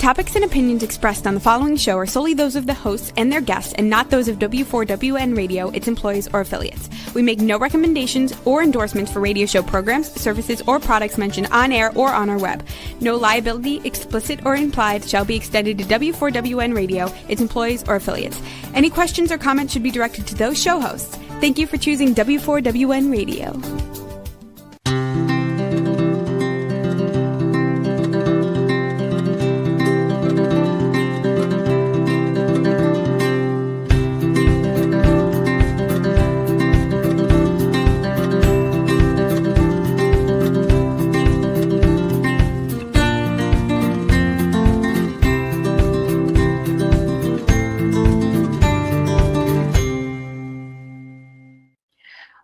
topics and opinions expressed on the following show are solely those of the hosts and their guests and not those of W4WN Radio, its employees, or affiliates. We make no recommendations or endorsements for radio show programs, services, or products mentioned on air or on our web. No liability, explicit or implied, shall be extended to W4WN Radio, its employees, or affiliates. Any questions or comments should be directed to those show hosts. Thank you for choosing W4WN Radio.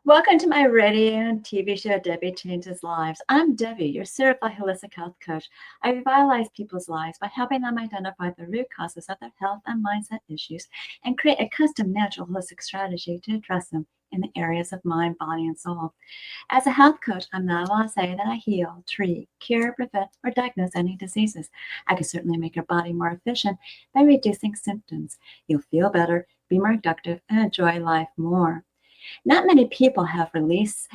Welcome to my radio and TV show, Debi Changes Lives. I'm Debi, your certified holistic health coach. I revitalize people's lives by helping them identify the root causes of their health and mindset issues and create a custom natural holistic strategy to address them in the areas of mind, body, and soul. As a health coach, I'm not allowed to say that I heal, treat, cure, prevent, or diagnose any diseases. I can certainly make your body more efficient by reducing symptoms. You'll feel better, be more productive, and enjoy life more. Not many people have released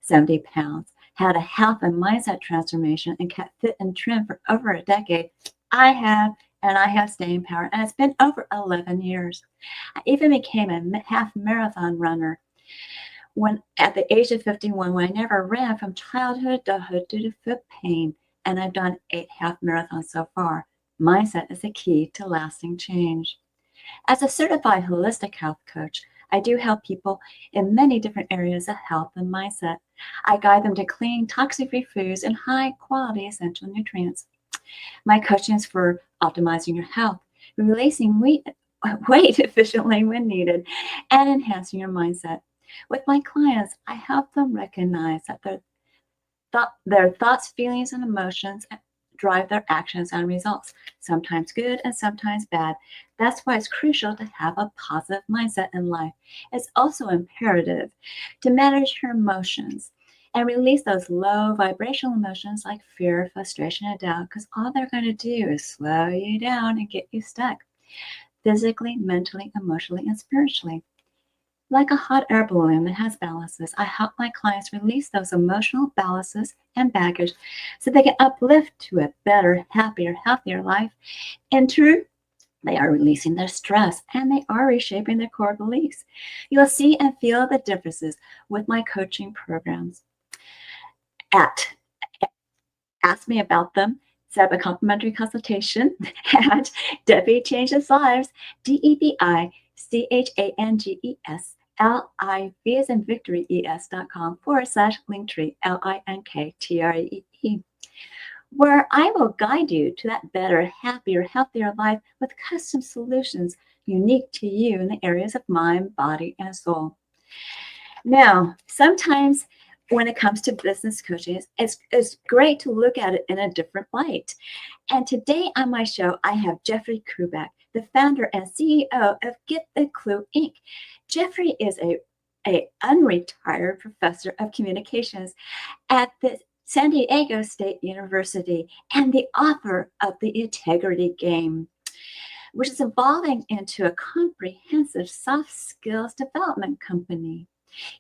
70 pounds, had a health and mindset transformation, and kept fit and trim for over a decade. I have, and I have staying power, and it's been over 11 years. I even became a half marathon runner when at the age of 51, when I never ran from childhood to adulthood due to foot pain, and I've done 8 half marathons so far. Mindset is the key to lasting change. As a certified holistic health coach, I do help people in many different areas of health and mindset. I guide them to clean, toxic-free foods and high-quality essential nutrients. My coaching is for optimizing your health, releasing weight efficiently when needed, and enhancing your mindset. With my clients, I help them recognize that their thoughts, feelings, and emotions drive their actions and results, sometimes good and sometimes bad. That's why it's crucial to have a positive mindset in life. It's also imperative to manage your emotions and release those low vibrational emotions like fear, frustration, and doubt, because all they're going to do is slow you down and get you stuck physically, mentally, emotionally, and spiritually. Like a hot air balloon that has ballasts, I help my clients release those emotional ballasts and baggage so they can uplift to a better, happier, healthier life. In truth, they are releasing their stress and they are reshaping their core beliefs. You'll see and feel the differences with my coaching programs. Ask me about them. Set up a complimentary consultation at Debi Changes Lives, DebiChangesLives, as in Victory, ES.com/linktree, LINKTREE, where I will guide you to that better, happier, healthier life with custom solutions unique to you in the areas of mind, body, and soul. Now, sometimes when it comes to business coaching, it's great to look at it in a different light. And today on my show, I have Jeffrey Klubeck, the founder and CEO of Get the Clue, Inc. Jeffrey is a unretired professor of communications at the San Diego State University and the author of The Integrity Game, which is evolving into a comprehensive soft skills development company.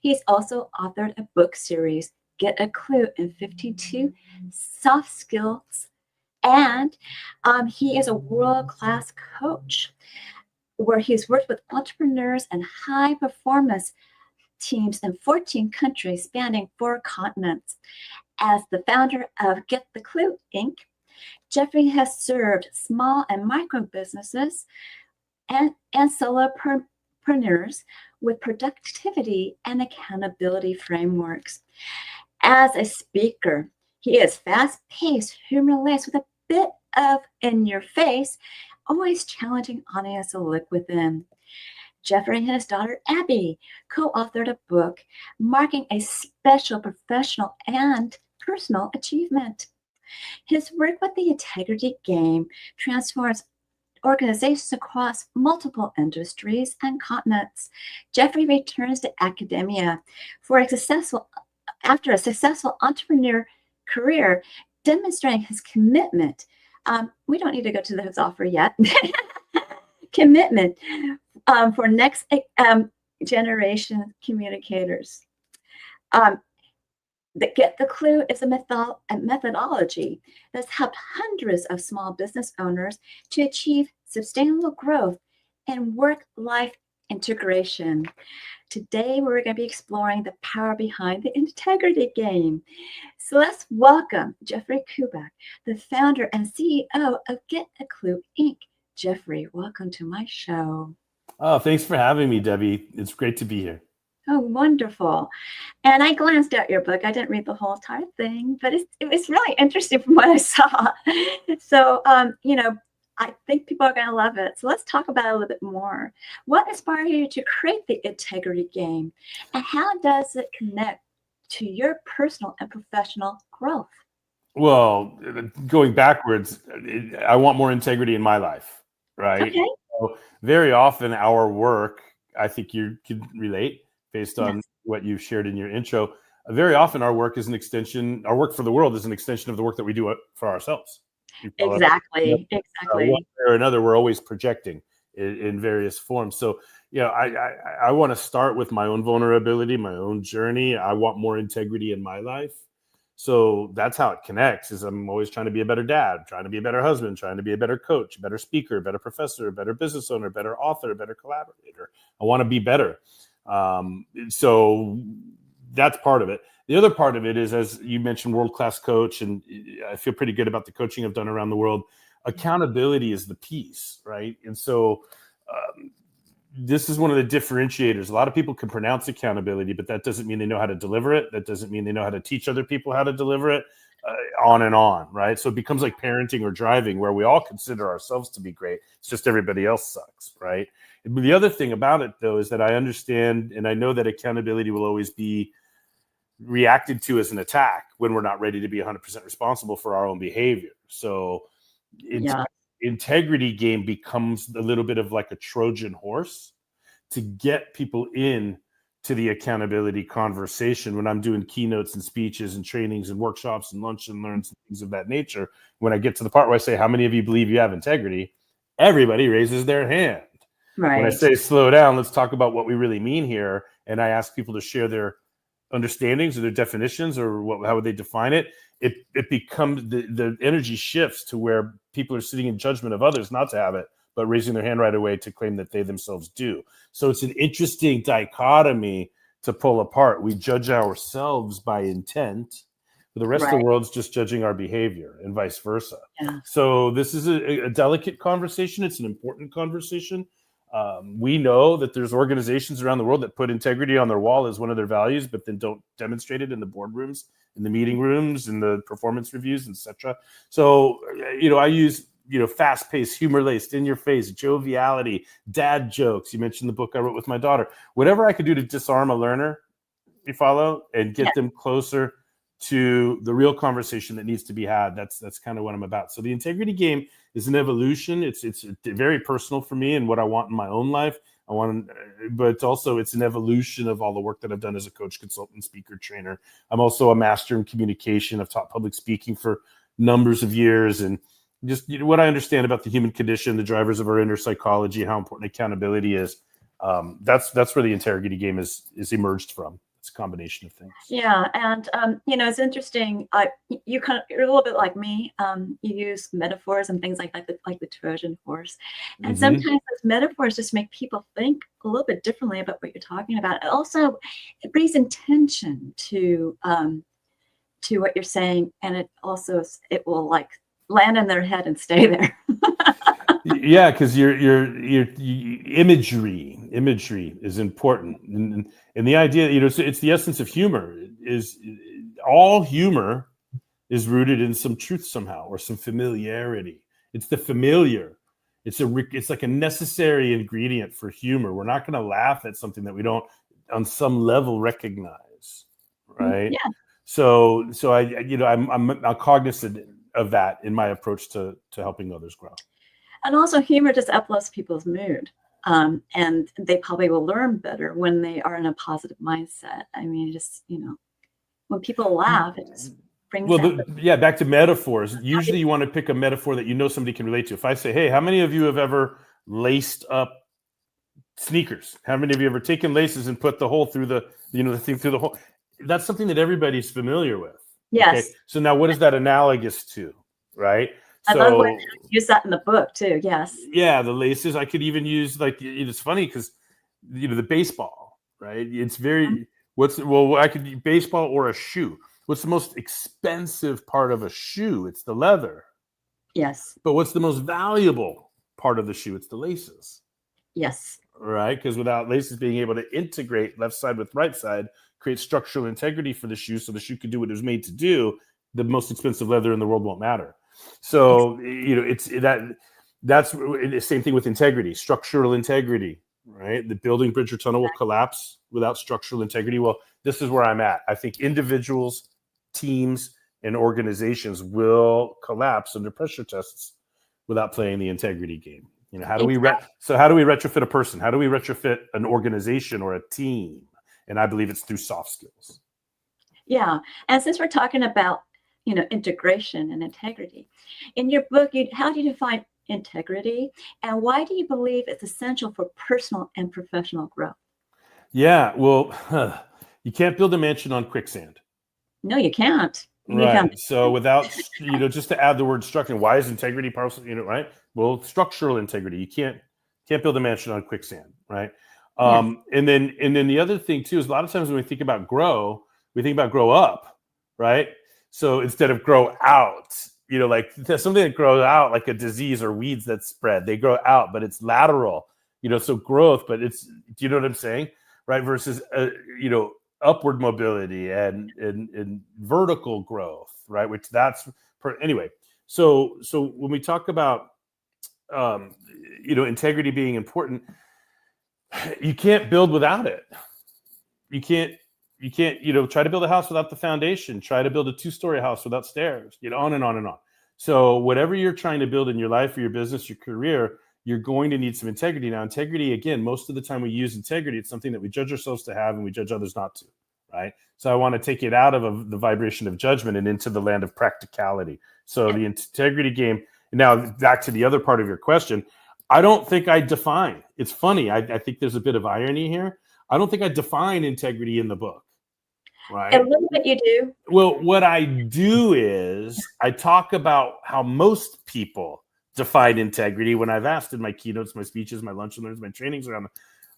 He's also authored a book series, Get a Clue in 52 Soft Skills, and he is a world-class coach where he's worked with entrepreneurs and high-performance teams in 14 countries spanning 4 continents. As the founder of Get the Clue, Inc., Jeffrey has served small and micro businesses and solopreneurs with productivity and accountability frameworks. As a speaker, he is fast-paced, humorless, with a bit of in-your-face, always challenging audience to look within. Jeffrey and his daughter, Abby, co-authored a book marking a special professional and personal achievement. His work with the Integrity Game transforms organizations across multiple industries and continents. Jeffrey returns to academia after a successful entrepreneur career, demonstrating his commitment We don't need to go to those offer yet. Commitment for next generation communicators. The Get the Clue is a methodology that's helped hundreds of small business owners to achieve sustainable growth and work-life integration. Today, we're going to be exploring the power behind the integrity game. So let's welcome Jeffrey Klubeck, the founder and CEO of Get a Clue, Inc. Jeffrey, welcome to my show. Oh, thanks for having me, Debbie. It's great to be here. Oh, wonderful. And I glanced at your book. I didn't read the whole entire thing, but it was really interesting from what I saw. So, I think people are going to love it. So let's talk about it a little bit more. What inspired you to create the integrity game? And how does it connect to your personal and professional growth? Well, going backwards, I want more integrity in my life, right? Okay. So very often our work, I think you could relate based on what you shared in your intro. Very often our work is an extension, our work for the world is an extension of the work that we do for ourselves. Exactly. One way or another, we're always projecting in various forms. So, I want to start with my own vulnerability, my own journey. I want more integrity in my life. So that's how it connects, is I'm always trying to be a better dad, trying to be a better husband, trying to be a better coach, better speaker, better professor, better business owner, better author, better collaborator. I want to be better. So that's part of it. The other part of it is, as you mentioned, world-class coach, and I feel pretty good about the coaching I've done around the world. Accountability is the piece, right? And so this is one of the differentiators. A lot of people can pronounce accountability, but that doesn't mean they know how to deliver it. That doesn't mean they know how to teach other people how to deliver it, on and on, right? So it becomes like parenting or driving, where we all consider ourselves to be great. It's just everybody else sucks, right? But the other thing about it, though, is that I understand and I know that accountability will always be reacted to as an attack when we're not ready to be 100% responsible for our own behavior. So integrity game becomes a little bit of like a Trojan horse to get people in to the accountability conversation. When I'm doing keynotes and speeches and trainings and workshops and lunch and learns and things of that nature, when I get to the part where I say, how many of you believe you have integrity? Everybody raises their hand. Right. When I say, slow down, let's talk about what we really mean here. And I ask people to share their understandings or their definitions or how would they define it, it becomes the energy shifts to where people are sitting in judgment of others not to have it, but raising their hand right away to claim that they themselves do. So it's an interesting dichotomy to pull apart. We judge ourselves by intent, but the rest of the world's just judging our behavior, and vice versa. Yeah. So this is a delicate conversation. It's an important conversation. We know that there's organizations around the world that put integrity on their wall as one of their values, but then don't demonstrate it in the boardrooms, in the meeting rooms, in the performance reviews, etc. So, I use, fast-paced, humor-laced, in-your-face, joviality, dad jokes. You mentioned the book I wrote with my daughter. Whatever I could do to disarm a learner, you follow, and get them closer to the real conversation that needs to be had. That's kind of what I'm about. So the integrity game is an evolution. It's very personal for me and what I want in my own life. But also it's an evolution of all the work that I've done as a coach, consultant, speaker, trainer. I'm also a master in communication. I've taught public speaking for numbers of years, and just what I understand about the human condition, the drivers of our inner psychology, how important accountability is. That's where the integrity game is emerged from. It's a combination of things. Yeah, and it's interesting. You're a little bit like me. You use metaphors and things like that, like the Trojan horse. And sometimes those metaphors just make people think a little bit differently about what you're talking about. It brings intention to what you're saying, and it will like land in their head and stay there. Yeah, because your imagery is important, and the idea, it's the essence of humor. Is all humor is rooted in some truth somehow, or some familiarity. It's the familiar. It's like a necessary ingredient for humor. We're not going to laugh at something that we don't, on some level, recognize, right? Yeah. So I'm cognizant of that in my approach to helping others grow. And also, humor just uplifts people's mood. And they probably will learn better when they are in a positive mindset. I mean, when people laugh, it just brings Well, out back to metaphors. Usually you want to pick a metaphor that you know somebody can relate to. If I say, hey, how many of you have ever laced up sneakers? How many of you ever taken laces and put the hole through the thing through the hole? That's something that everybody's familiar with. Yes. Okay. So now what is that analogous to? Right. I love when you use that in the book too. Yes. Yeah, the laces. I could even use, like, it's funny because the baseball, right? It's very I could do baseball or a shoe. What's the most expensive part of a shoe? It's the leather. Yes. But what's the most valuable part of the shoe? It's the laces. Yes. Right? Because without laces being able to integrate left side with right side, create structural integrity for the shoe so the shoe can do what it was made to do, the most expensive leather in the world won't matter. So, it's that's the same thing with integrity, structural integrity, right? The building, bridge, or tunnel will collapse without structural integrity. Well, this is where I'm at. I think individuals, teams, and organizations will collapse under pressure tests without playing the integrity game. How do we retrofit a person? How do we retrofit an organization or a team? And I believe it's through soft skills. Yeah. And since we're talking about integration and integrity. In your book, how do you define integrity, and why do you believe it's essential for personal and professional growth? Yeah, well, you can't build a mansion on quicksand. No, you can't. Right. So without, just to add the word structure, why is integrity partial? Right? Well, structural integrity. You can't build a mansion on quicksand, right? Yes. And then the other thing too is a lot of times when we think about grow, we think about grow up, right? So instead of grow out, like there's something that grows out, like a disease or weeds that spread, they grow out, but it's lateral, so growth, but do you know what I'm saying? Right. Versus, upward mobility and vertical growth, right? Which anyway. So when we talk about, integrity being important, you can't build without it. You can't, try to build a house without the foundation, try to build a 2-story house without stairs, on and on and on. So whatever you're trying to build in your life or your business, your career, you're going to need some integrity. Now, integrity, again, most of the time we use integrity, it's something that we judge ourselves to have and we judge others not to, right? So I want to take it out of the vibration of judgment and into the land of practicality. So the integrity game, now back to the other part of your question, I don't think I define. It's funny. I think there's a bit of irony here. I don't think I define integrity in the book. Right. A little bit you do. Well, what I do is I talk about how most people define integrity. When I've asked in my keynotes, my speeches, my lunch and learns, my trainings around,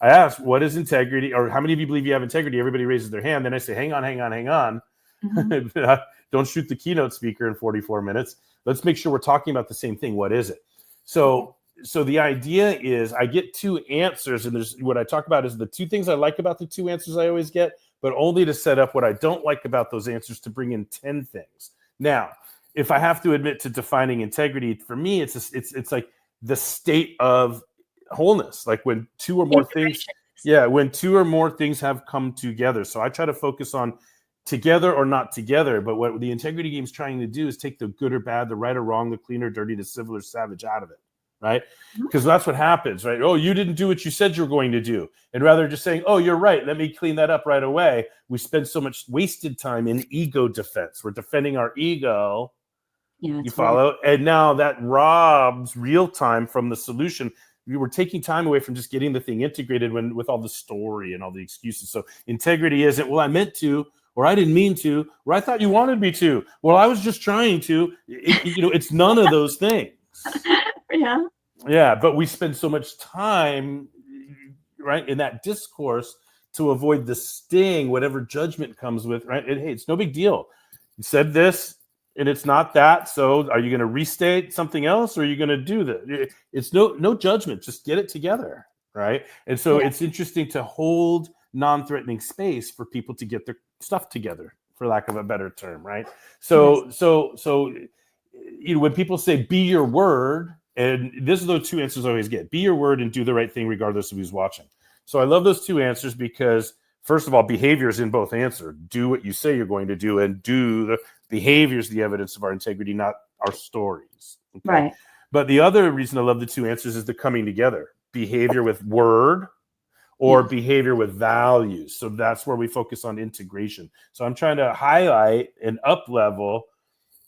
I ask, what is integrity, or how many of you believe you have integrity? Everybody raises their hand. Then I say, hang on. Mm-hmm. Don't shoot the keynote speaker in 44 minutes. Let's make sure we're talking about the same thing. What is it? So the idea is I get 2 answers, and there's what I talk about is the 2 things I like about the 2 answers I always get, but only to set up what I don't like about those answers to bring in 10 things. Now, if I have to admit to defining integrity, for me, it's like the state of wholeness, like when 2 or more things, when 2 or more things have come together. So I try to focus on together or not together, but what the integrity game is trying to do is take the good or bad, the right or wrong, the clean or dirty, the civil or savage out of it. Right? Because that's what happens, right? Oh, you didn't do what you said you were going to do. And rather just saying, oh, you're right, let me clean that up right away. We spend so much wasted time in ego defense. We're defending our ego. Yeah, you follow? Right. And now that robs real time from the solution. We were taking time away from just getting the thing integrated with all the story and all the excuses. So integrity isn't, well, I meant to, or I didn't mean to, or I thought you wanted me to. Well, I was just trying to. It's none of those things. Yeah, but we spend so much time, right, in that discourse to avoid the sting, whatever judgment comes with, right? Hey, it's no big deal. You said this, and it's not that. So are you going to restate something else, or are you going to do that? It's no judgment. Just get it together, right? And so it's interesting to hold non-threatening space for people to get their stuff together, for lack of a better term, right? So when people say be your word, and this is those 2 answers I always get: be your word and do the right thing regardless of who's watching. So I love those 2 answers because, first of all, behavior is in both answers. Do what you say you're going to do, and do the behaviors, the evidence of our integrity, not our stories. Okay? Right. But the other reason I love the 2 answers is the coming together. Behavior with word, or behavior with values. So that's where we focus on integration. So I'm trying to highlight and up-level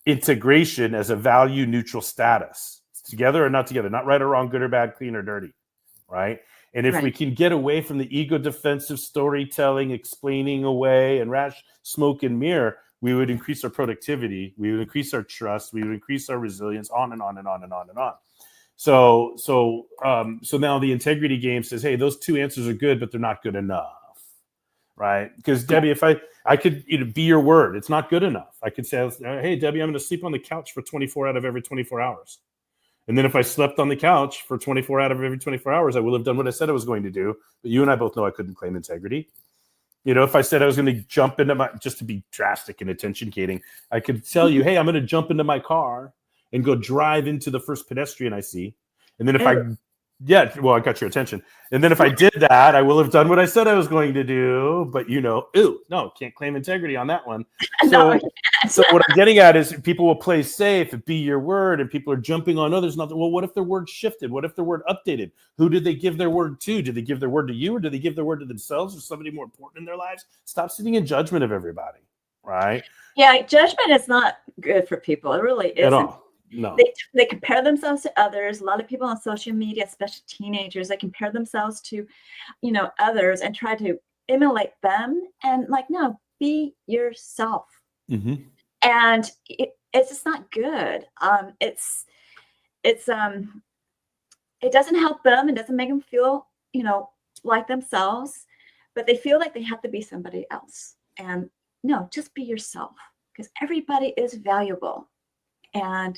integration as a value neutral status. It's together or not together, not right or wrong, good or bad, clean or dirty, right? And if we can get away from the ego defensive storytelling, explaining away, and rash smoke and mirror, we would increase our productivity, we would increase our trust, we would increase our resilience, on and on and on and on and on. So now the integrity game says, hey, those two answers are good, but they're not good enough, right? Because Debi, if I could be your word, it's not good enough. I could say, hey, Debi, I'm going to sleep on the couch for 24 out of every 24 hours. And then if I slept on the couch for 24 out of every 24 hours, I will have done what I said I was going to do. But you and I both know I couldn't claim integrity. If I said I was going to jump into just to be drastic and attention-gating, I could tell you, hey, I'm going to jump into my car and go drive into the first pedestrian I see. And then if I got your attention. And then if I did that, I will have done what I said I was going to do. But no, can't claim integrity on that one. So what I'm getting at is people will play safe and be your word, and people are jumping on others. Well, what if their word shifted? What if their word updated? Who did they give their word to? Did they give their word to you, or did they give their word to themselves or somebody more important in their lives? Stop sitting in judgment of everybody, right? Yeah, judgment is not good for people. It really isn't. At all. No. They compare themselves to others. A lot of people on social media, especially teenagers, they compare themselves to, others and try to emulate them. And no, be yourself. Mm-hmm. And it's just not good. It doesn't help them. It doesn't make them feel, like themselves, but they feel like they have to be somebody else. And no, just be yourself, because everybody is valuable. And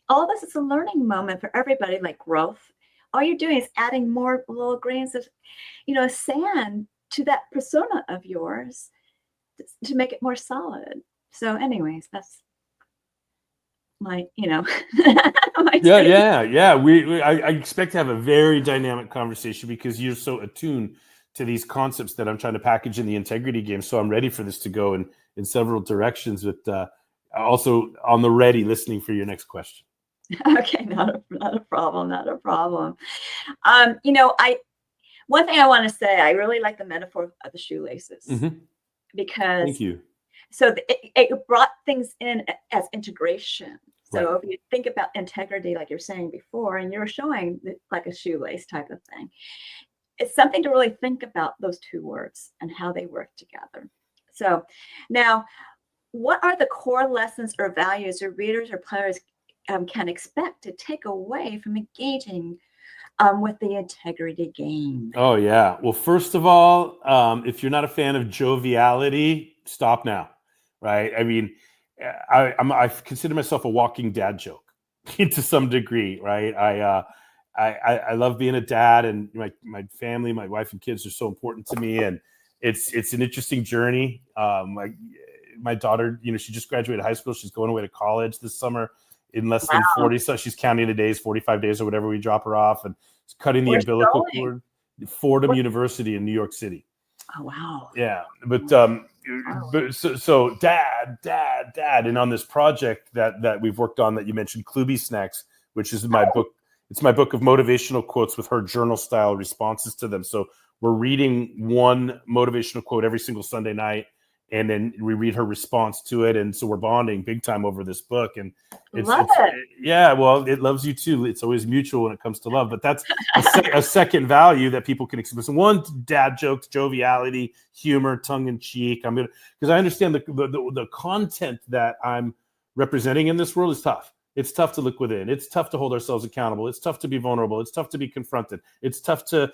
all of this is a learning moment for everybody, like growth. All you're doing is adding more little grains of, sand to that persona of yours to make it more solid. So anyways, that's my, my I expect to have a very dynamic conversation because you're so attuned to these concepts that I'm trying to package in the integrity game. So I'm ready for this to go in several directions, but also on the ready, listening for your next question. Okay, not a problem. One thing I want to say, I really like the metaphor of the shoelaces, because thank you. So it brought things in as integration. So if you think about integrity, like you're saying before, and you're showing like a shoelace type of thing, it's something to really think about those two words and how they work together. So now, what are the core lessons or values your readers or players can expect to take away from engaging with the integrity game? Oh, yeah. Well, first of all, if you're not a fan of joviality, stop now, right? I mean, I consider myself a walking dad joke to some degree, right? I love being a dad, and my family, my wife and kids are so important to me, and it's an interesting journey. My daughter, she just graduated high school. She's going away to college this summer in less than 40. So she's counting the days, 45 days or whatever we drop her off, and cutting the umbilical cord. Fordham University in New York City. Oh, wow. Yeah. But so dad. And on this project that we've worked on that you mentioned, Klubeck Snacks, which is my book. It's my book of motivational quotes with her journal style responses to them. So we're reading one motivational quote every single Sunday night, and then we read her response to it. And so we're bonding big time over this book. And it loves you too. It's always mutual when it comes to love, but that's a second value that people can express. One, dad jokes, joviality, humor, tongue in cheek. Because I understand the content that I'm representing in this world is tough. It's tough to look within. It's tough to hold ourselves accountable. It's tough to be vulnerable. It's tough to be confronted. It's tough to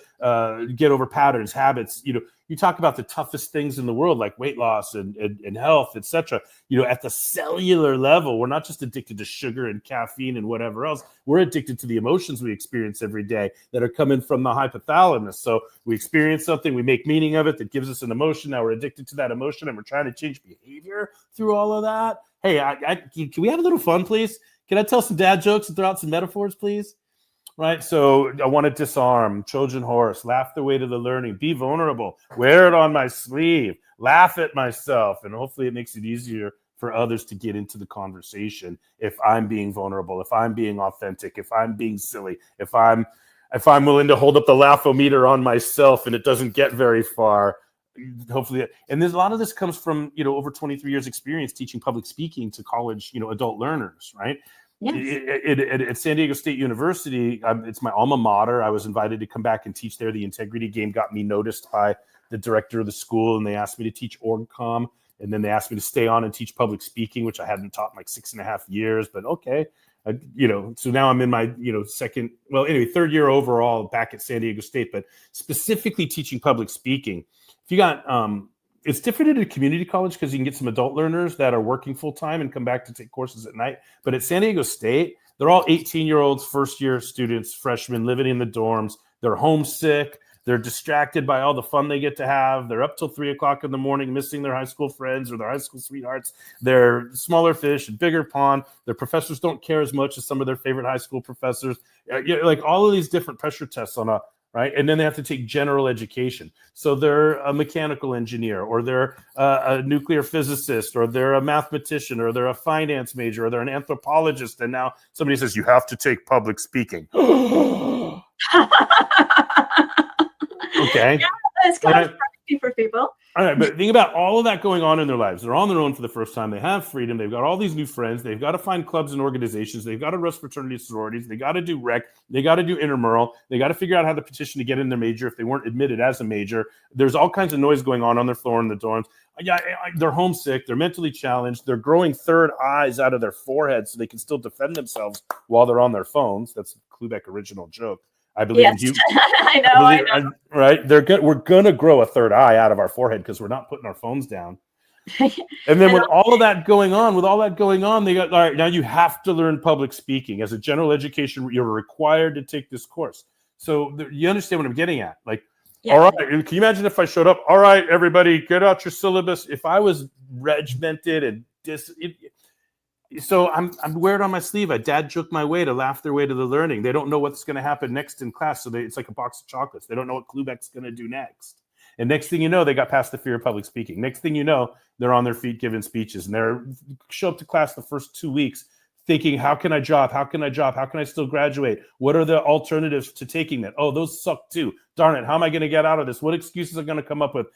get over patterns, habits. You talk about the toughest things in the world, like weight loss and health, etc. At the cellular level, we're not just addicted to sugar and caffeine and whatever else. We're addicted to the emotions we experience every day that are coming from the hypothalamus. So we experience something, we make meaning of it that gives us an emotion. Now we're addicted to that emotion, and we're trying to change behavior through all of that. Hey, can we have a little fun, please? Can I tell some dad jokes and throw out some metaphors, please? Right. So I want to disarm, Trojan horse, laugh the way to the learning, be vulnerable, wear it on my sleeve, laugh at myself. And hopefully it makes it easier for others to get into the conversation if I'm being vulnerable, if I'm being authentic, if I'm being silly, if I'm if I'm willing to hold up the laugh-o-meter on myself and it doesn't get very far, hopefully. And there's a lot of this comes from, over 23 years experience teaching public speaking to college, adult learners, right? Yes. At San Diego State University, it's my alma mater. I was invited to come back and teach there. The integrity game got me noticed by the director of the school, and they asked me to teach OrgComm, and then they asked me to stay on and teach public speaking, which I hadn't taught in like 6.5 years, but okay. So now I'm in my, third year overall back at San Diego State, but specifically teaching public speaking. If you got, it's different at a community college because you can get some adult learners that are working full time and come back to take courses at night. But at San Diego State, they're all 18-year-olds, first year students, freshmen living in the dorms. They're homesick. They're distracted by all the fun they get to have. They're up till 3:00 in the morning, missing their high school friends or their high school sweethearts. They're smaller fish, bigger pond. Their professors don't care as much as some of their favorite high school professors. Like all of these different pressure tests on right? And then they have to take general education. So they're a mechanical engineer, or they're a nuclear physicist, or they're a mathematician, or they're a finance major, or they're an anthropologist. And now somebody says, you have to take public speaking. Okay. Yeah, it's kind of frightening for people. All right, but think about all of that going on in their lives. They're on their own for the first time. They have freedom. They've got all these new friends. They've got to find clubs and organizations. They've got to rush fraternity sororities. They got to do rec. They got to do intramural. They got to figure out how to petition to get in their major if they weren't admitted as a major. There's all kinds of noise going on their floor in the dorms. Yeah, they're homesick. They're mentally challenged. They're growing third eyes out of their forehead so they can still defend themselves while they're on their phones. That's a Klubeck original joke. I believe yes. I know. Right? We're gonna grow a third eye out of our forehead because we're not putting our phones down. And then with all of that going on, they got, all right, now you have to learn public speaking. As a general education, you're required to take this course. So you understand what I'm getting at? Like, all right, can you imagine if I showed up? All right, everybody, get out your syllabus. If I was regimented and so I'm wearing on my sleeve. I dad joke my way to laugh their way to the learning. They don't know what's going to happen next in class. So it's like a box of chocolates. They don't know what Klubeck's going to do next. And next thing you know, they got past the fear of public speaking. Next thing you know, they're on their feet giving speeches, and they're show up to class the first 2 weeks thinking, how can I drop? How can I drop? How can I still graduate? What are the alternatives to taking that? Oh, those suck too. Darn it. How am I going to get out of this? What excuses are going to come up with?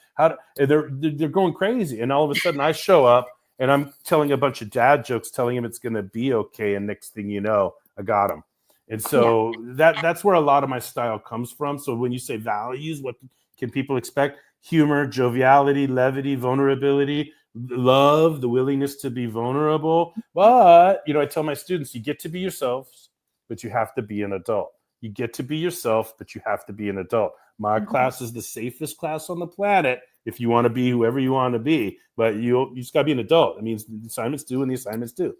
They're going crazy. And all of a sudden I show up, and I'm telling a bunch of dad jokes, telling him it's going to be okay. And next thing you know, I got him. And so that's where a lot of my style comes from. So when you say values, what can people expect? Humor, joviality, levity, vulnerability, love, the willingness to be vulnerable. But, I tell my students, you get to be yourselves, but you have to be an adult. You get to be yourself, but you have to be an adult. My class is the safest class on the planet if you want to be whoever you want to be, but you just got to be an adult. It means the assignments due and the assignments due.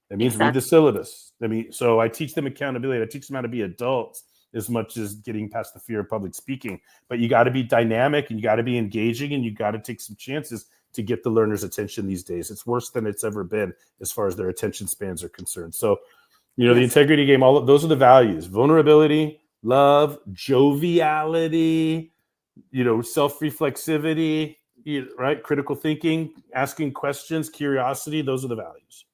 That means read the syllabus. So I teach them accountability. I teach them how to be adults as much as getting past the fear of public speaking. But you got to be dynamic, and you got to be engaging, and you got to take some chances to get the learner's attention these days. It's worse than it's ever been as far as their attention spans are concerned. So, the integrity game, all of those are the values: vulnerability, love, joviality, self-reflexivity, right? Critical thinking, asking questions, curiosity. Those are the values.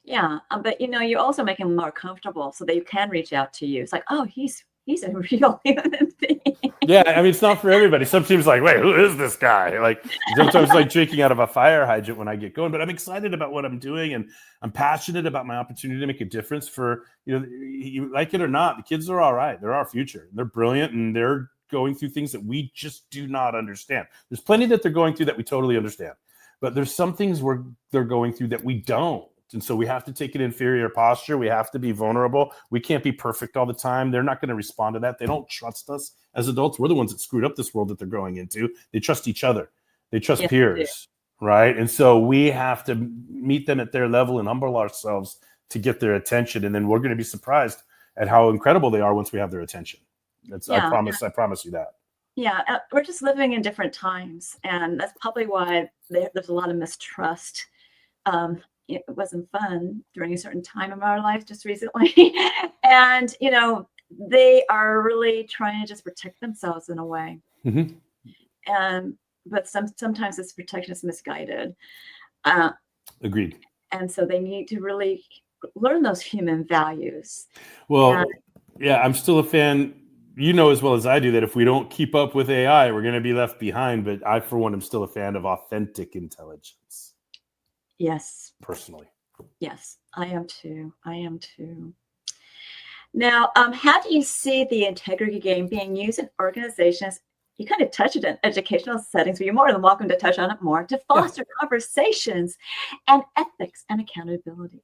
Yeah. But, you also make them more comfortable so that you can reach out to you. It's like, oh, he's a real human being. Yeah. It's not for everybody. Some teams like, wait, who is this guy? Like sometimes like drinking out of a fire hydrant when I get going, but I'm excited about what I'm doing, and I'm passionate about my opportunity to make a difference for, you like it or not, the kids are all right. They're our future. They're brilliant, and they're going through things that we just do not understand. There's plenty that they're going through that we totally understand, but there's some things where they're going through that we don't. And so we have to take an inferior posture. We have to be vulnerable. We can't be perfect all the time. They're not going to respond to that. They don't trust us as adults. We're the ones that screwed up this world that they're growing into. They trust each other. They trust peers, right? And so we have to meet them at their level and humble ourselves to get their attention. And then we're going to be surprised at how incredible they are once we have their attention. I promise you that. Yeah, we're just living in different times, and that's probably why there's a lot of mistrust. It wasn't fun during a certain time of our life just recently. And, they are really trying to just protect themselves in a way. But sometimes this protection is misguided. Agreed. And so they need to really learn those human values. Well, I'm still a fan. you know as well as I do that if we don't keep up with AI, we're going to be left behind. But I, for one, am still a fan of authentic intelligence. Yes. Personally. Yes, I am too. Now, how do you see the integrity game being used in organizations? You kind of touched it in educational settings, but you're more than welcome to touch on it more to foster conversations and ethics and accountability.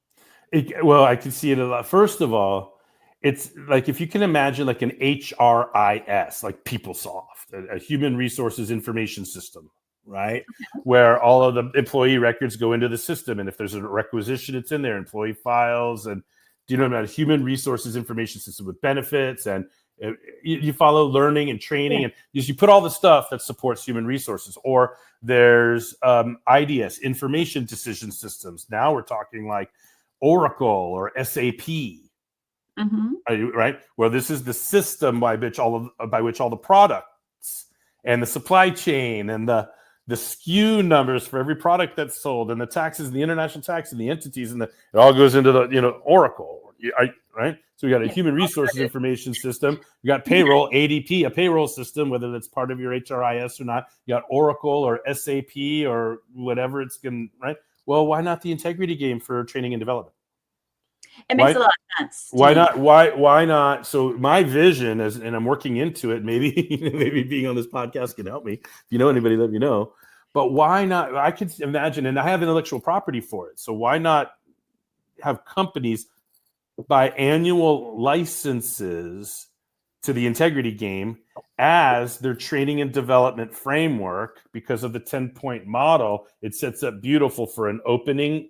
Well, I can see it a lot. First of all, it's like if you can imagine like an HRIS, like PeopleSoft, a human resources information system, right? Where all of the employee records go into the system. And if there's a requisition, it's in there, employee files. And do you know about a human resources information system with benefits? And you follow learning and training, and you put all the stuff that supports human resources. Or there's IDS, information decision systems. Now we're talking like Oracle or SAP, right? Well, this is the system by which all the products and the supply chain and the SKU numbers for every product that's sold and the taxes and the international tax and the entities and it all goes into the Oracle, right? So we got a human resources information system. We got payroll, ADP, a payroll system, whether that's part of your HRIS or not. You got Oracle or SAP or whatever it's going, right? Well, why not the integrity game for training and development? It makes a lot of sense. Why not? Why not? So my vision is, and I'm working into it. Maybe being on this podcast can help me. If you know anybody, let me know. But why not? I could imagine, and I have intellectual property for it. So why not have companies buy annual licenses to the integrity game as their training and development framework? Because of the 10-point model, it sets up beautiful for an opening,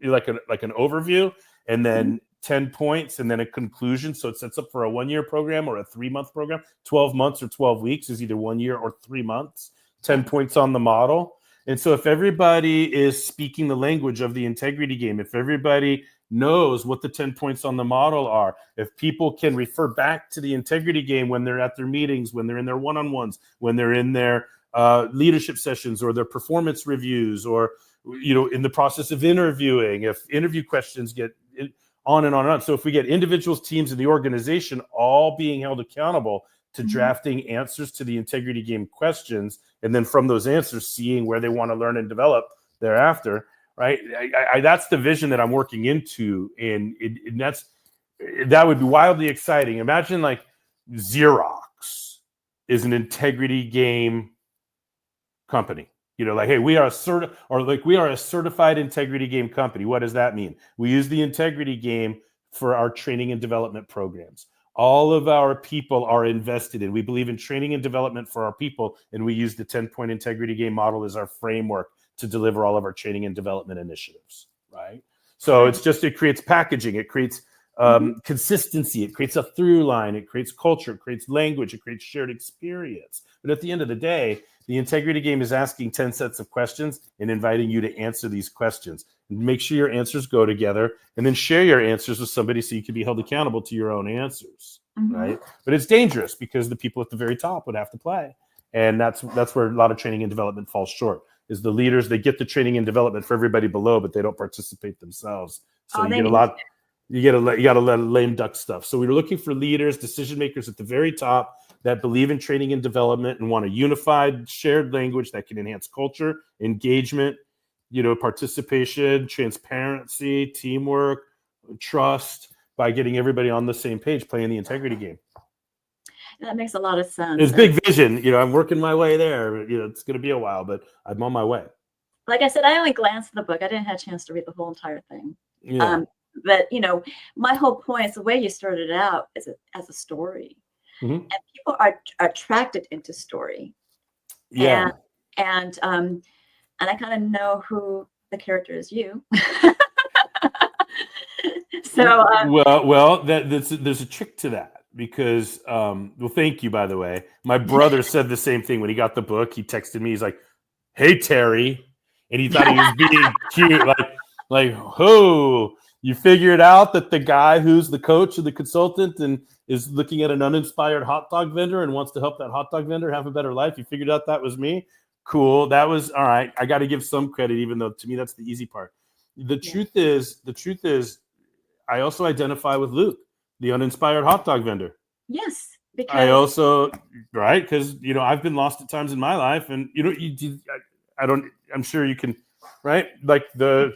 like an overview, and then 10 points, and then a conclusion. So it sets up for a 1-year program or a 3-month program. 12 months or 12 weeks is either 1 year or 3 months. 10 points on the model. And so if everybody is speaking the language of the integrity game, if everybody knows what the 10 points on the model are, if people can refer back to the integrity game when they're at their meetings, when they're in their one-on-ones, when they're in their leadership sessions or their performance reviews, or in the process of interviewing, if interview questions get on and on and on. So if we get individuals, teams, and the organization all being held accountable to drafting answers to the integrity game questions, and then from those answers, seeing where they want to learn and develop thereafter, right? That's the vision that I'm working into, and that would be wildly exciting. Imagine like Xerox is an integrity game company. Like, hey, we are a certified integrity game company. What does that mean? We use the integrity game for our training and development programs. All of our people are invested in. We believe in training and development for our people, and we use the 10-point integrity game model as our framework to deliver all of our training and development initiatives, right? So it creates packaging, it creates consistency, it creates a through line, it creates culture, it creates language, it creates shared experience. But at the end of the day, the integrity game is asking 10 sets of questions and inviting you to answer these questions. Make sure your answers go together, and then share your answers with somebody so you can be held accountable to your own answers, right? But it's dangerous because the people at the very top would have to play. And that's where a lot of training and development falls short, is the leaders, they get the training and development for everybody below, but they don't participate themselves. So you got to let lame duck stuff. So we were looking for leaders, decision makers at the very top that believe in training and development and want a unified, shared language that can enhance culture, engagement, participation, transparency, teamwork, trust, by getting everybody on the same page, playing the integrity game. That makes a lot of sense. It's big vision. I'm working my way there. It's going to be a while, but I'm on my way. Like I said, I only glanced at the book. I didn't have a chance to read the whole entire thing. Yeah. But my whole point is the way you started out as a story, and people are attracted into story. Yeah. And I kind of know who the character is. You. So there's a trick to that, because thank you, by the way. My brother said the same thing when he got the book. He texted me. He's like, "Hey, Terry," and he thought he was being cute, like, "Oh, you figured out that the guy who's the coach and the consultant and is looking at an uninspired hot dog vendor and wants to help that hot dog vendor have a better life. You figured out that was me? Cool. That was all right. I got to give some credit, even though to me that's the easy part. The truth is, I also identify with Luke, the uninspired hot dog vendor. Yes. Because I also, right, because I've been lost at times in my life, and I'm sure you can, right? Like the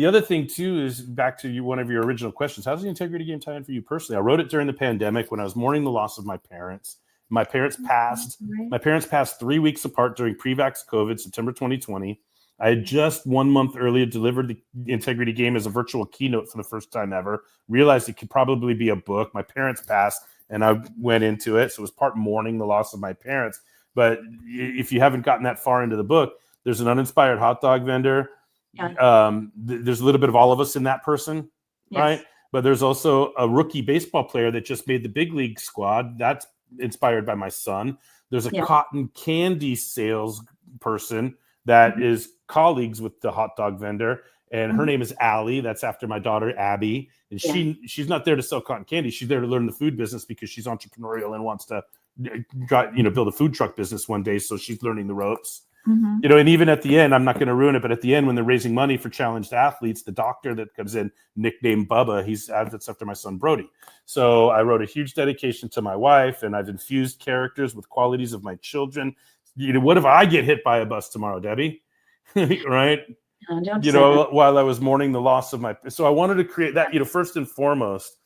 other thing too is back to one of your original questions. How's the integrity game tie in for you personally? I wrote it during the pandemic when I was mourning the loss of my parents. My parents passed. Right. My parents passed 3 weeks apart during pre-vax COVID, September 2020. I had just 1 month earlier delivered the integrity game as a virtual keynote for the first time ever. Realized it could probably be a book. My parents passed, and I went into it. So it was part mourning the loss of my parents. But if you haven't gotten that far into the book, there's an uninspired hot dog vendor. Yeah. There's a little bit of all of us in that person, Yes. right? But there's also a rookie baseball player that just made the big league squad. That's inspired by my son. There's a cotton candy sales person that is colleagues with the hot dog vendor, and her name is Allie. That's after my daughter Abby, and she's not there to sell cotton candy. She's there to learn the food business because she's entrepreneurial and wants to build a food truck business one day. So she's learning the ropes. And even at the end, I'm not going to ruin it, but at the end, when they're raising money for challenged athletes, the doctor that comes in, nicknamed Bubba, that's after my son Brody. So I wrote a huge dedication to my wife, and I've infused characters with qualities of my children. What if I get hit by a bus tomorrow, Debbie? Right? While I was mourning the loss of so I wanted to create that, first and foremost,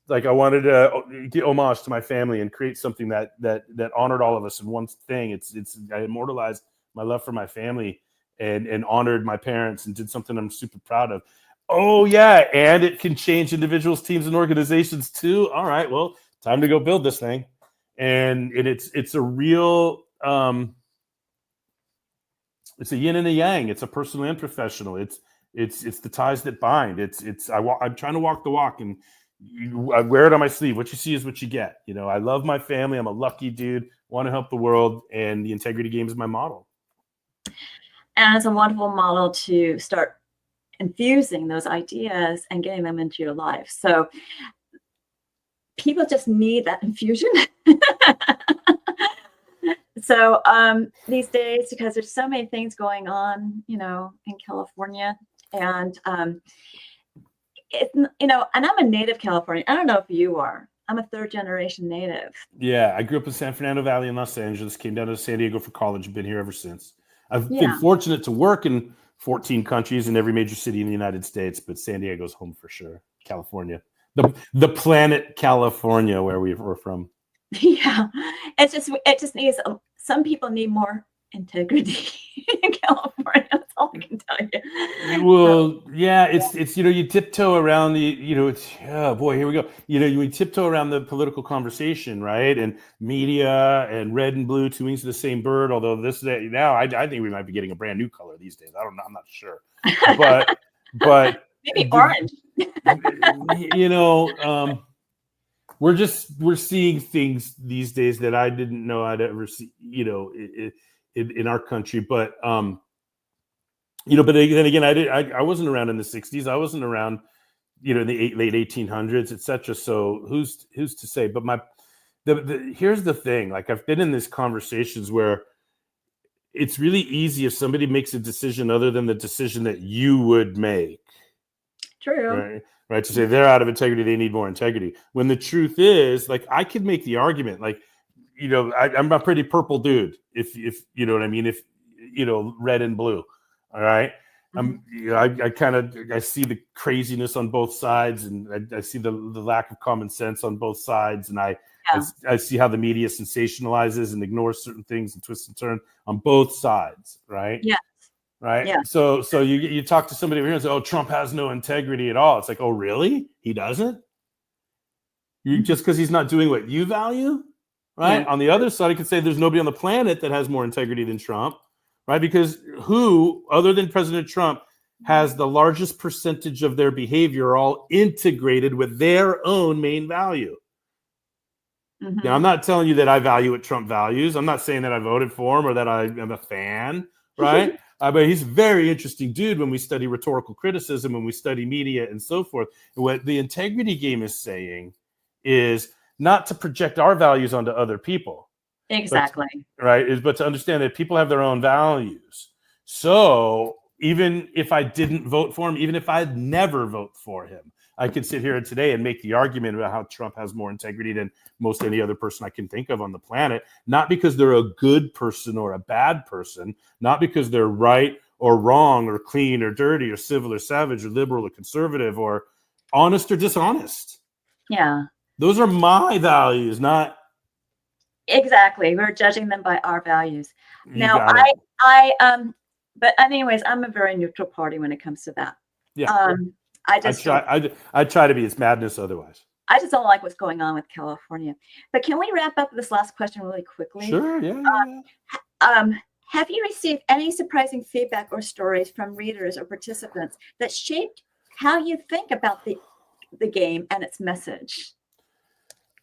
like I wanted to give homage to my family and create something that honored all of us in one thing. I immortalized my love for my family and honored my parents and did something I'm super proud of. Oh yeah, and it can change individuals, teams, and organizations too. All right, well, time to go build this thing. And it's a real it's a yin and a yang. It's a personal and professional. It's the ties that bind. I'm trying to walk the walk, and I wear it on my sleeve. What you see is what you get. I love my family. I'm a lucky dude. Want to help the world, and the integrity game is my model. And it's a wonderful model to start infusing those ideas and getting them into your life. So people just need that infusion. So these days, because there's so many things going on, in California, and and I'm a native Californian. I don't know if you are. I'm a third-generation native. Yeah, I grew up in San Fernando Valley in Los Angeles, came down to San Diego for college, been here ever since. I've been fortunate to work in 14 countries in every major city in the United States, but San Diego's home for sure. California, the planet California, where we're from. Yeah, it just needs, some people need more integrity in California. That's all I can tell you. Well, yeah, it's you tiptoe around the here we go. You tiptoe around the political conversation, right? And media and red and blue, two wings of the same bird. Although now I think we might be getting a brand new color these days. I don't know. I'm not sure, but maybe orange. We're seeing things these days that I didn't know I'd ever see, in our country. But but then again, I wasn't around in the 60s. I wasn't around, in the late 1800s, etc. So who's to say? But here's the thing. Like, I've been in these conversations where it's really easy if somebody makes a decision other than the decision that you would make. True. Right, to say they're out of integrity, they need more integrity. When the truth is, like, I could make the argument, like, I'm a pretty purple dude, if you know what I mean, if red and blue. All right, I see the craziness on both sides, and I see the lack of common sense on both sides, and I see how the media sensationalizes and ignores certain things and twists and turns on both sides. Right. Yeah. Right. Yeah. So you talk to somebody over here and say, "Oh, Trump has no integrity at all." It's like, "Oh, really? He doesn't?" Just because he's not doing what you value, right? Yeah. On the other side, I could say there's nobody on the planet that has more integrity than Trump, right? Because who, other than President Trump, has the largest percentage of their behavior all integrated with their own main value? Mm-hmm. Now, I'm not telling you that I value what Trump values. I'm not saying that I voted for him or that I am a fan, right? But he's a very interesting dude when we study rhetorical criticism, when we study media and so forth. And what the integrity game is saying is not to project our values onto other people. Exactly. But to understand that people have their own values. So even if I didn't vote for him, even if I'd never vote for him, I could sit here today and make the argument about how Trump has more integrity than most any other person I can think of on the planet, not because they're a good person or a bad person, not because they're right or wrong or clean or dirty or civil or savage or liberal or conservative or honest or dishonest. Yeah. Those are my values, not... Exactly. We're judging them by our values. Now, but anyways, I'm a very neutral party when it comes to that. Yeah. I try to be. It's madness otherwise. I just don't like what's going on with California. But can we wrap up this last question really quickly? Sure, yeah. Have you received any surprising feedback or stories from readers or participants that shaped how you think about the game and its message?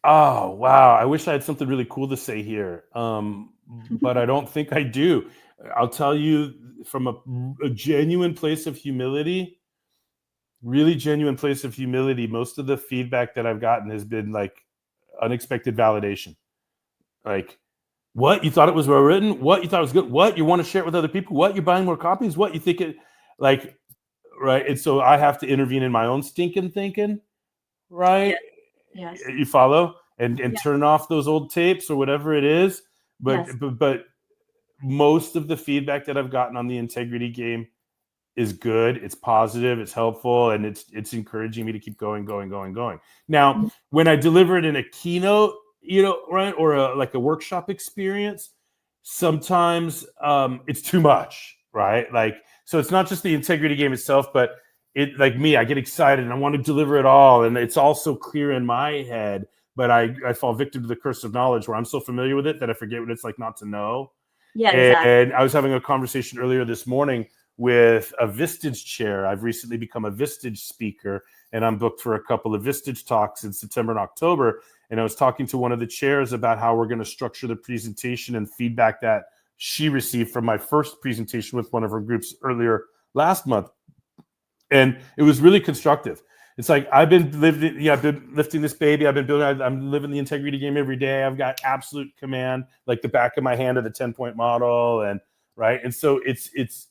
Oh, wow. I wish I had something really cool to say here, but I don't think I do. I'll tell you from a genuine place of humility, really genuine place of humility, most of the feedback that I've gotten has been like unexpected validation. Like, what? You thought it was well written? What? You thought it was good? What? You want to share it with other people? What? You're buying more copies? What? You think it, like, right? And so I have to intervene in my own stinking thinking, right? Yes. You follow? And turn off those old tapes or whatever it is. But most of the feedback that I've gotten on the integrity game is good. It's positive. It's helpful, and it's encouraging me to keep going. Now, when I deliver it in a keynote, right, or a workshop experience, sometimes it's too much, right? Like, so it's not just the integrity game itself, but it, like me, I get excited and I want to deliver it all, and it's all so clear in my head. But I fall victim to the curse of knowledge, where I'm so familiar with it that I forget what it's like not to know. Yeah, exactly. And I was having a conversation earlier this morning with a Vistage chair. I've recently become a Vistage speaker, and I'm booked for a couple of Vistage talks in September and October. And I was talking to one of the chairs about how we're going to structure the presentation and feedback that she received from my first presentation with one of her groups earlier last month. And it was really constructive. It's like, I've been lifting this baby. I'm living the integrity game every day. I've got absolute command, like the back of my hand of the 10-point model. And right. And so it's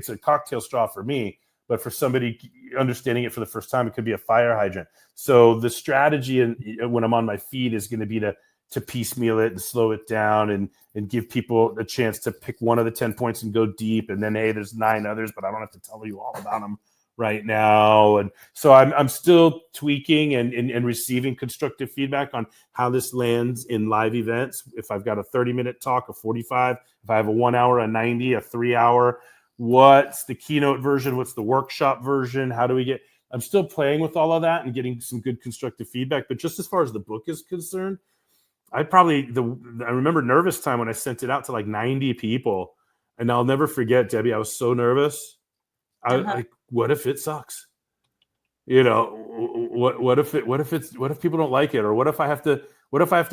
a cocktail straw for me, but for somebody understanding it for the first time, it could be a fire hydrant. So the strategy when I'm on my feet is going to be to piecemeal it and slow it down and give people a chance to pick one of the 10 points and go deep. And then, hey, there's 9 others, but I don't have to tell you all about them right now. And so I'm still tweaking and receiving constructive feedback on how this lands in live events. If I've got a 30-minute talk, a 45, if I have a 1 hour, a 90, a 3 hour, what's the keynote version? What's the workshop version? How do we get, I'm still playing with all of that and getting some good constructive feedback. But just as far as the book is concerned, I remember nervous time when I sent it out to like 90 people, and I'll never forget, Debbie, I was so nervous. Like, what if it sucks? What if people don't like it? Or what if I have to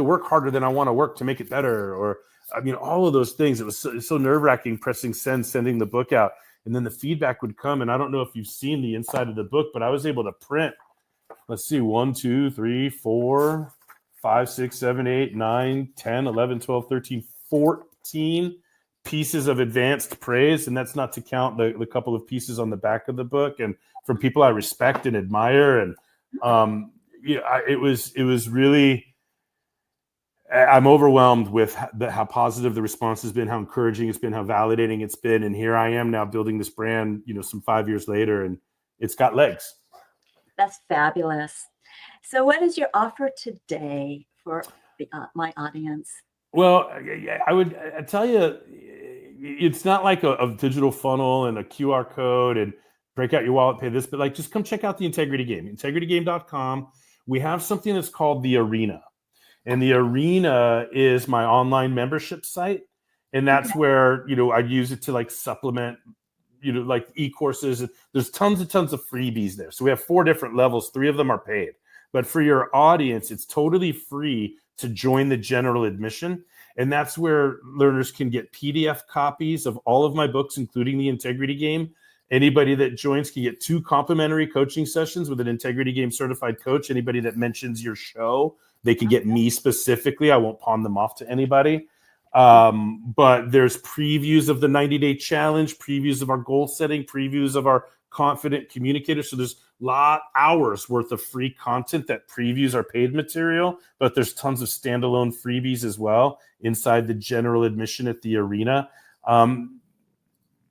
work harder than I want to work to make it better? Or, I mean, all of those things. It was so nerve-wracking pressing send, sending the book out. And then the feedback would come. And I don't know if you've seen the inside of the book, but I was able to print, let's see, 1, 2, 3, 4, 5, 6, 7, 8, 9, 10, 11, 12, 13, 14 pieces of advanced praise. And that's not to count the couple of pieces on the back of the book and from people I respect and admire. And it was really, I'm overwhelmed with how positive the response has been, how encouraging it's been, how validating it's been. And here I am now building this brand, some 5 years later, and it's got legs. That's fabulous. So what is your offer today for my audience? Well, I tell you, it's not like a digital funnel and a QR code and break out your wallet, pay this, but like, just come check out the Integrity Game, integritygame.com. We have something that's called the Arena, and the Arena is my online membership site. And that's where, I use it to like supplement, like e-courses. There's tons and tons of freebies there. So we have 4 different levels. 3 of them are paid, but for your audience, it's totally free to join the general admission. And that's where learners can get PDF copies of all of my books, including the Integrity Game. Anybody that joins can get 2 complimentary coaching sessions with an Integrity Game certified coach. Anybody that mentions your show, they can get me specifically. I won't pawn them off to anybody. But there's previews of the 90-day challenge, previews of our goal setting, previews of our confident communicator. So there's hours worth of free content that previews our paid material, but there's tons of standalone freebies as well inside the general admission at the arena.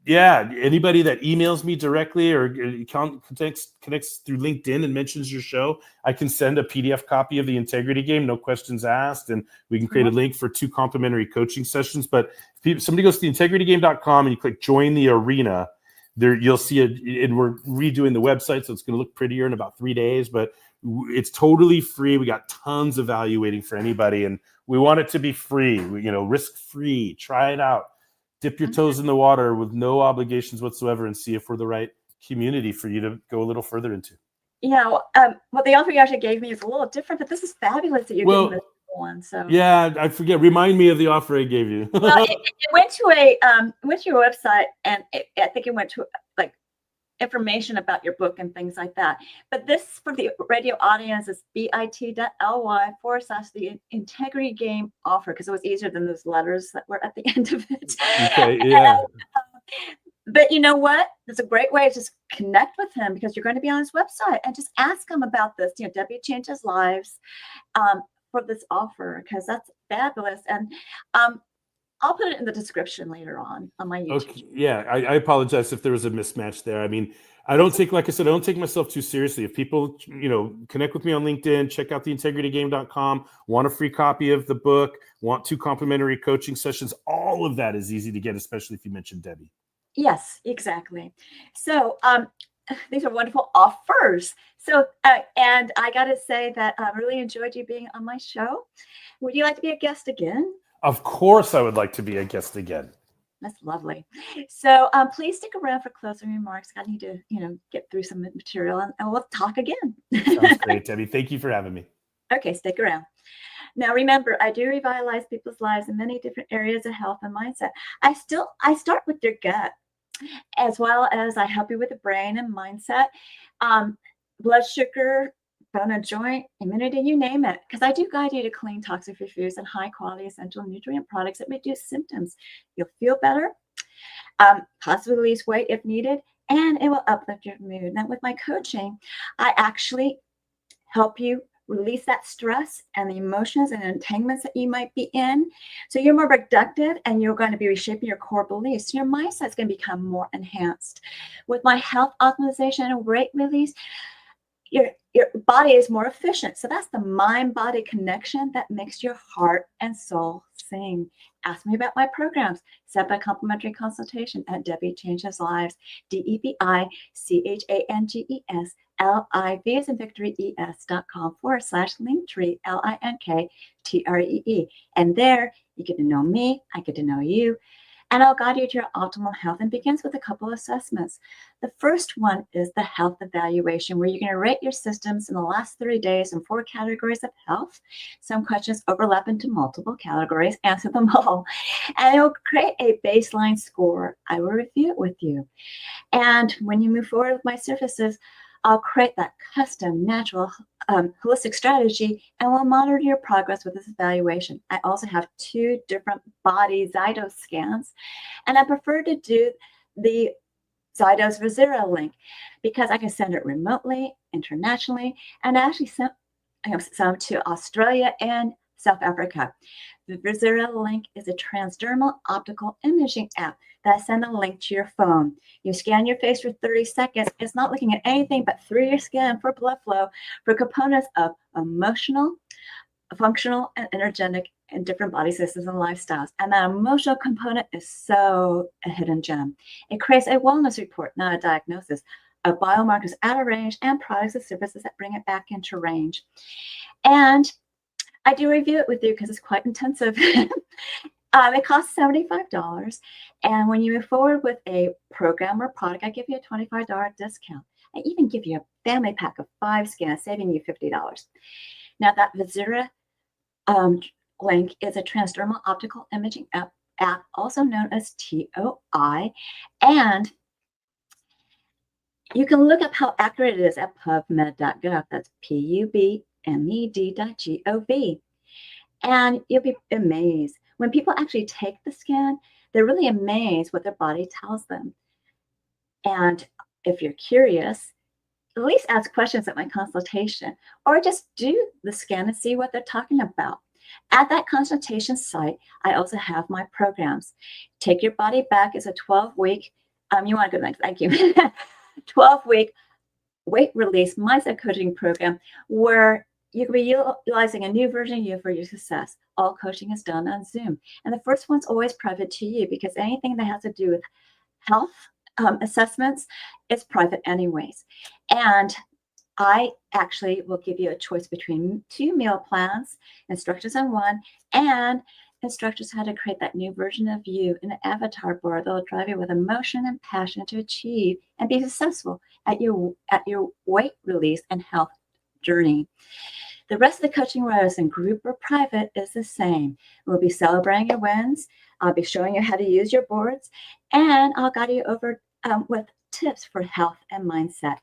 Yeah, anybody that emails me directly or connects through LinkedIn and mentions your show, I can send a PDF copy of the Integrity Game, no questions asked, and we can create a link for 2 complimentary coaching sessions. But if somebody goes to integritygame.com and you click join the arena, there you'll see it, and we're redoing the website, so it's going to look prettier in about 3 days, but it's totally free. We got tons of value waiting for anybody, and we want it to be free, risk-free. Try it out. Dip your toes in the water with no obligations whatsoever and see if we're the right community for you to go a little further into. Yeah, what the offer you actually gave me is a little different, but this is fabulous that you're giving this one. So yeah, I forget. Remind me of the offer I gave you. Well, it went to your website, and I think it went to like information about your book and things like that. But this for the radio audience is bit.ly/the Integrity Game offer, because it was easier than those letters that were at the end of it. Okay, yeah. But you know what? It's a great way to just connect with him, because you're going to be on his website, and just ask him about this. Debi Changes Lives for this offer, because that's fabulous. And I'll put it in the description later on my YouTube. Okay. Yeah, I apologize if there was a mismatch there. I mean, I don't take myself too seriously. If people, connect with me on LinkedIn, check out theintegritygame.com, want a free copy of the book, want 2 complimentary coaching sessions, all of that is easy to get, especially if you mention Debi. Yes, exactly. So these are wonderful offers. So, and I got to say that I really enjoyed you being on my show. Would you like to be a guest again? Of course, I would like to be a guest again. That's lovely. So please stick around for closing remarks. I need to, get through some material, and we'll talk again. Sounds great, Debi. Thank you for having me. Okay, stick around. Now, remember, I do revitalize people's lives in many different areas of health and mindset. I start with your gut, as well as I help you with the brain and mindset, blood sugar, bone and joint, immunity, you name it. Because I do guide you to clean, toxic-free foods and high-quality essential nutrient products that reduce symptoms. You'll feel better, possibly lose weight if needed, and it will uplift your mood. Now, with my coaching, I actually help you release that stress and the emotions and entanglements that you might be in, so you're more productive, and you're going to be reshaping your core beliefs. So your mindset's going to become more enhanced. With my health optimization and weight release, your body is more efficient. So that's the mind-body connection that makes your heart and soul sing. Ask me about my programs. Set up a complimentary consultation at Debi Changes Lives, DebiChangesLives as in Victory ES.com/Linktree, LINKTREE. And there you get to know me, I get to know you, and I'll guide you to your optimal health, and begins with a couple of assessments. The first one is the health evaluation, where you're going to rate your systems in the last 30 days in 4 categories of health. Some questions overlap into multiple categories. Answer them all. And it will create a baseline score. I will review it with you. And when you move forward with my services, I'll create that custom, natural, holistic strategy, and we'll monitor your progress with this evaluation. I also have 2 different body Zytos scans, and I prefer to do the Zytos Vizera link, because I can send it remotely, internationally, and I actually sent some to Australia and South Africa. The Vizera link is a transdermal optical imaging app that sends a link to your phone. You scan your face for 30 seconds. It's not looking at anything but through your skin for blood flow, for components of emotional, functional, and energetic in different body systems and lifestyles. And that emotional component is so a hidden gem. It creates a wellness report, not a diagnosis, of biomarkers out of range and products and services that bring it back into range. And I do review it with you because it's quite intensive. It costs $75. And when you move forward with a program or product, I give you a $25 discount. I even give you a family pack of 5 scans, saving you $50. Now, that Vizera link is a transdermal optical imaging app, also known as TOI. And you can look up how accurate it is at pubmed.gov. That's PUBMED.gov. And you'll be amazed. When people actually take the scan, they're really amazed what their body tells them. And if you're curious, at least ask questions at my consultation, or just do the scan and see what they're talking about. At that consultation site, I also have my programs. Take Your Body Back is a 12-week, you want to go next, thank you, 12-week weight release mindset coaching program where you can be utilizing a new version of you for your success. All coaching is done on Zoom. And the first one's always private to you because anything that has to do with health assessments is private anyways. And I actually will give you a choice between 2 meal plans, instructions on one, and instructions how to create that new version of you in an avatar board that will drive you with emotion and passion to achieve and be successful at your weight release and health journey. The rest of the coaching, whether it's in group or private, is the same. We'll be celebrating your wins. I'll be showing you how to use your boards, and I'll guide you over with tips for health and mindset.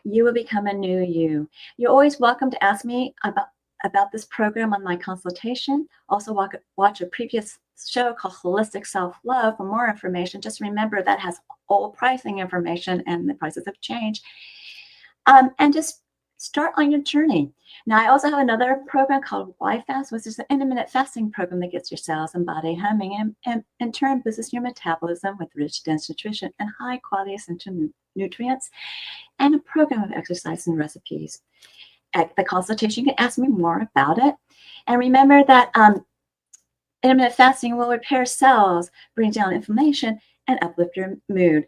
You will become a new you. You're always welcome to ask me about this program on my consultation. Also, watch a previous show called Holistic Self-Love for more information. Just remember that has all pricing information and the prices have changed. And just start on your journey. Now, I also have another program called Why Fast, which is an intermittent fasting program that gets your cells and body humming and in turn boosts your metabolism with rich, dense nutrition and high quality essential nutrients, and a program of exercise and recipes. At the consultation, you can ask me more about it. And remember that intermittent fasting will repair cells, bring down inflammation, and uplift your mood.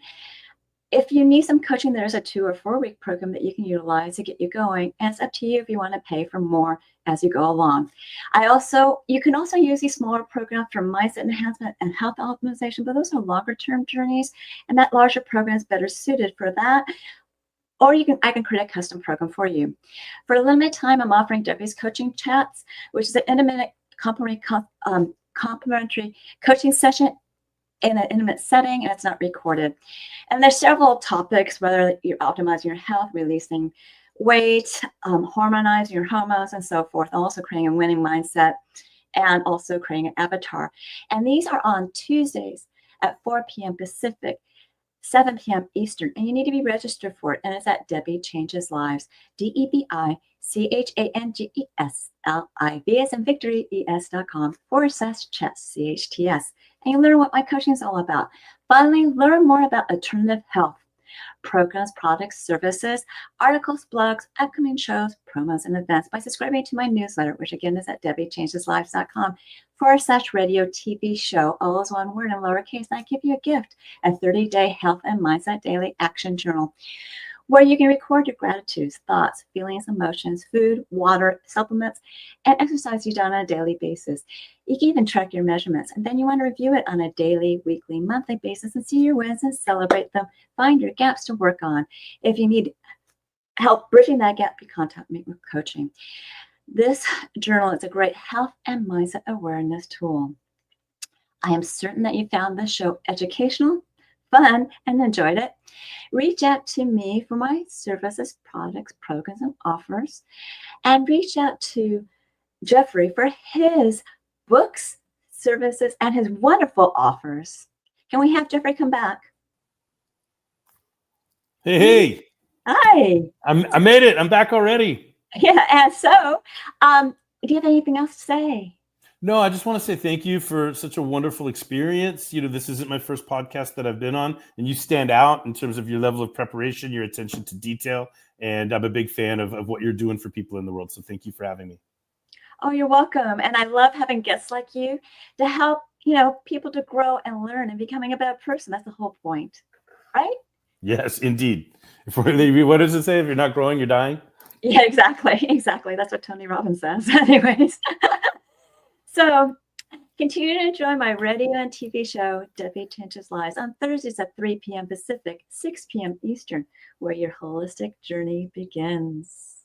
If you need some coaching, there's a 2 or 4 week program that you can utilize to get you going. And it's up to you if you want to pay for more as you go along. You can also use these smaller programs for mindset enhancement and health optimization, but those are longer term journeys. And that larger program is better suited for that. Or I can create a custom program for you. For a limited time, I'm offering Debi's coaching chats, which is an intimate complimentary coaching session in an intimate setting, and it's not recorded. And there's several topics, whether you're optimizing your health, releasing weight, harmonizing your hormones, and so forth, also creating a winning mindset, and also creating an avatar. And these are on Tuesdays at 4 p.m. Pacific, 7 p.m. Eastern, and you need to be registered for it. And it's at Debi Changes Lives, DebiChangesLives as in victory, es.com/chess, CHTS. And you learn what my coaching is all about. Finally, learn more about alternative health programs, products, services, articles, blogs, upcoming shows, promos, and events by subscribing to my newsletter, which again is at DebiChangesLives.com/radio TV show, all is one word in lowercase. And I give you a gift, a 30-day health and mindset daily action journal, where you can record your gratitudes, thoughts, feelings, emotions, food, water, supplements, and exercise you've done on a daily basis. You can even track your measurements, and then you want to review it on a daily, weekly, monthly basis and see your wins and celebrate them. Find your gaps to work on. If you need help bridging that gap, you contact me with coaching. This journal is a great health and mindset awareness tool. I am certain that you found this show educational, fun, and enjoyed it. Reach out to me for my services, products, programs, and offers. And reach out to Jeffrey for his books, services, and his wonderful offers. Can we have Jeffrey come back? Hey. Hi. I made it. I'm back already. Yeah, and so, do you have anything else to say? No, I just want to say thank you for such a wonderful experience. This isn't my first podcast that I've been on, and you stand out in terms of your level of preparation, your attention to detail, and I'm a big fan of what you're doing for people in the world. So thank you for having me. Oh, you're welcome. And I love having guests like you to help, people to grow and learn and becoming a better person. That's the whole point, right? Yes, indeed. What does it say? If you're not growing, you're dying? Yeah, exactly. Exactly. That's what Tony Robbins says. Anyways. So continue to enjoy my radio and TV show, Debi Changes Lives, on Thursdays at 3 p.m. Pacific, 6 p.m. Eastern, where your holistic journey begins.